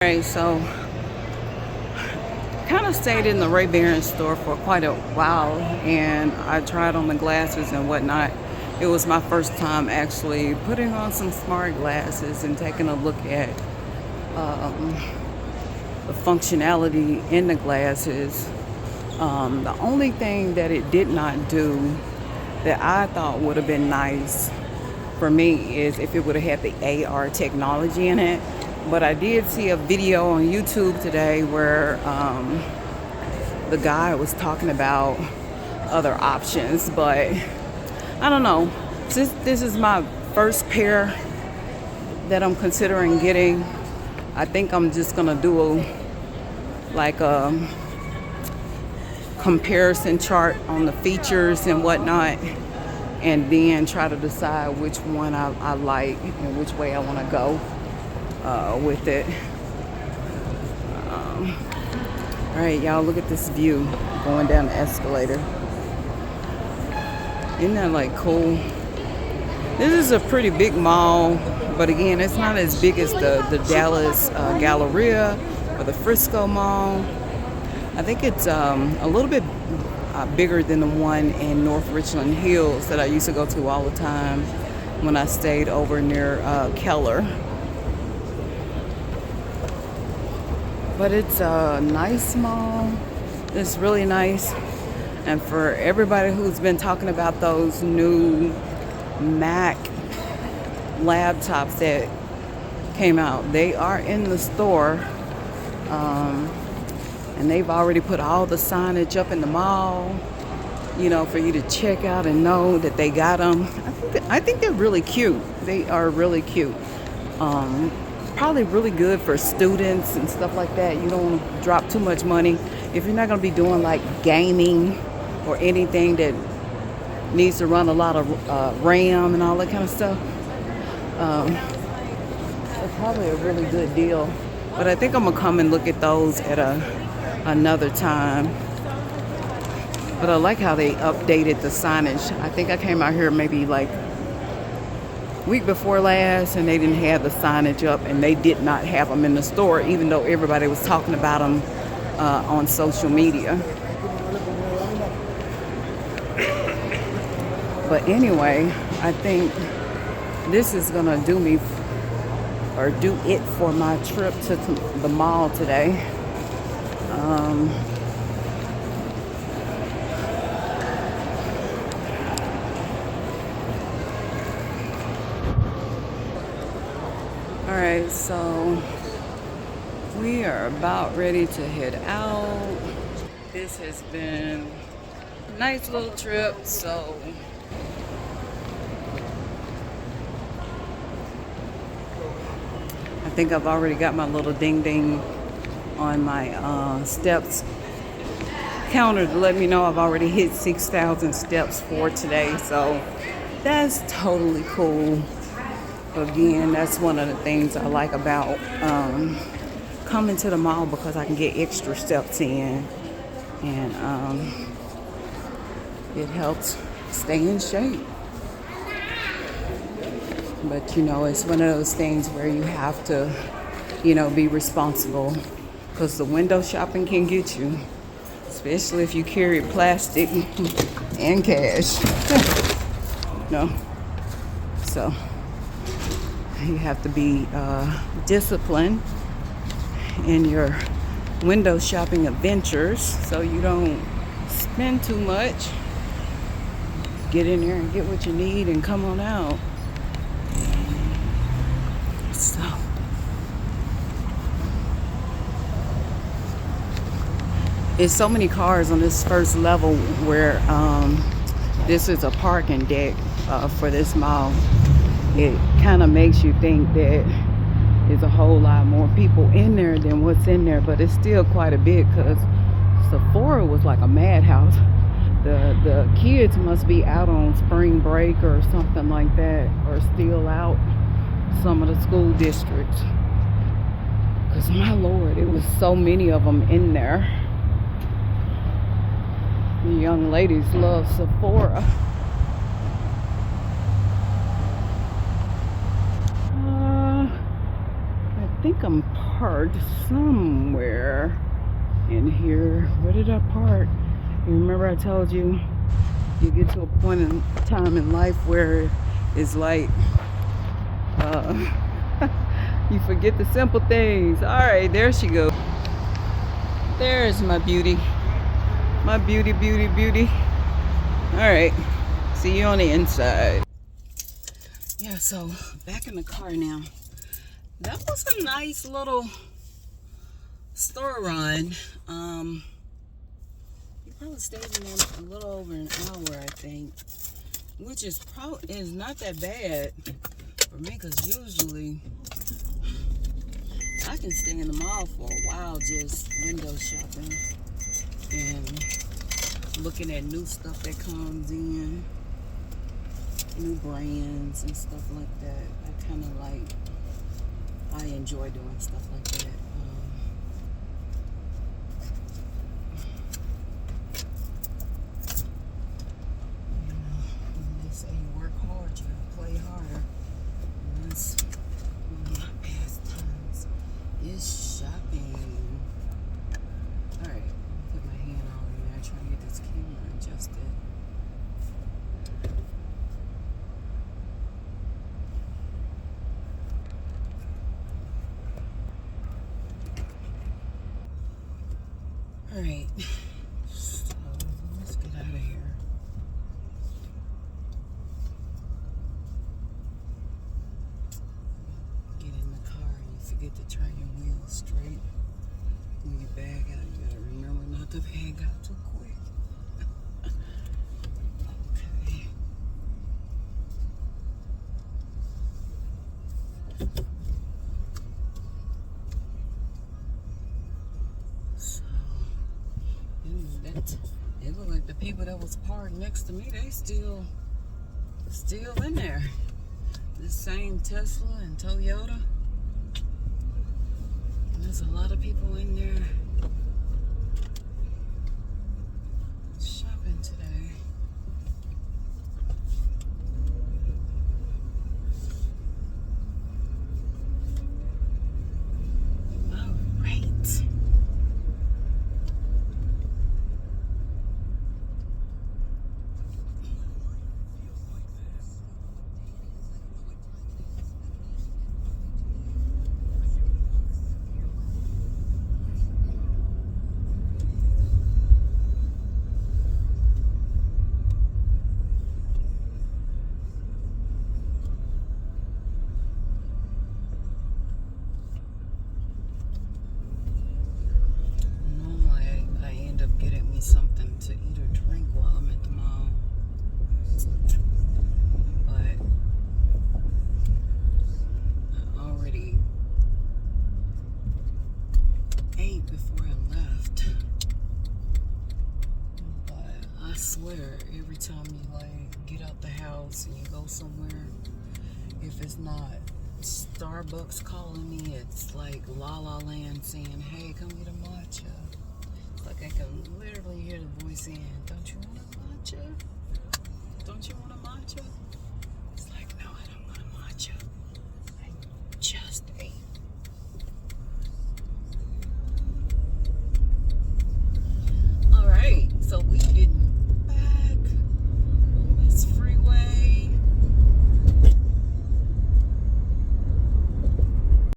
Alright, so kind of stayed in the RayBan store for quite a while, and I tried on the glasses and whatnot. It was my first time actually putting on some smart glasses and taking a look at the functionality in the glasses. The only thing that it did not do that I thought would have been nice for me is if it would have had the AR technology in it. But I did see a video on YouTube today where the guy was talking about other options, but I don't know. Since this is my first pair that I'm considering getting, I think I'm just gonna do a comparison chart on the features and whatnot, and then try to decide which one I like and which way I want to go with it. All right, y'all, look at this view going down the escalator. Isn't that like cool? This is a pretty big mall, but again, it's not as big as the Dallas Galleria or the Frisco Mall. I think it's a little bit bigger than the one in North Richland Hills that I used to go to all the time when I stayed over near Keller. But it's a nice mall. It's really nice. And for everybody who's been talking about those new Mac laptops that came out, they are in the store. And they've already put all the signage up in the mall, you know, for you to check out and know that they got them. I think they're really cute. They are really cute. Probably really good for students and stuff like that. You don't want to drop too much money if you're not going to be doing like gaming or anything that needs to run a lot of RAM and all that kind of stuff. It's probably a really good deal. But I think I'm gonna come and look at those at another time. But I like how they updated the signage. I think I came out here maybe like week before last, and they didn't have the signage up, and they did not have them in the store, even though everybody was talking about them on social media. But anyway, I think this is gonna do it for my trip to the mall today. All right, so we are about ready to head out. This has been a nice little trip, so I think I've already got my little ding ding on my steps counter to let me know I've already hit 6,000 steps for today, so that's totally cool. Again, that's one of the things I like about coming to the mall, because I can get extra steps in, and it helps stay in shape. But you know, it's one of those things where you have to, you know, be responsible, because the window shopping can get you, especially if you carry plastic and cash. No, so you have to be disciplined in your window shopping adventures so you don't spend too much. Get in there and get what you need and come on out. So there's so many cars on this first level where this is a parking deck for this mall. It kind of makes you think that there's a whole lot more people in there than what's in there, but it's still quite a bit, because Sephora was like a madhouse. The kids must be out on spring break or something like that, or still out some of the school districts, because my lord, it was so many of them in there. The young ladies love Sephora. I think I'm parked somewhere in here. Where did I park? You remember I told you, you get to a point in time in life where it's like, you forget the simple things. All right, there she goes. There's my beauty. My beauty, beauty, beauty. All right, see you on the inside. Yeah, so back in the car now. That was a nice little store run. You probably stayed in there a little over an hour, I think, which is not that bad for me, because usually I can stay in the mall for a while just window shopping and looking at new stuff that comes in, new brands and stuff like that. I enjoy doing stuff like that. You know, when they say you work hard, you play harder. And that's one of my pastimes is shopping. All right, put my hand on there, trying to get this camera adjusted. All right, so let's get out of here. Get in the car and you forget to turn your wheels straight. When you bag out, you gotta remember not to bag out too quick. Okay. It looked like the people that was parked next to me, they still in there. The same Tesla and Toyota. And there's a lot of people in there shopping today. All right. Something to eat or drink while I'm at the mall, but I already ate before I left. But I swear, every time you like get out the house and you go somewhere, if it's not Starbucks calling me, it's like La La Land saying, "Hey, come get a matcha." Like I can literally hear the voice saying, "Don't you want a matcha? Don't you want a matcha?"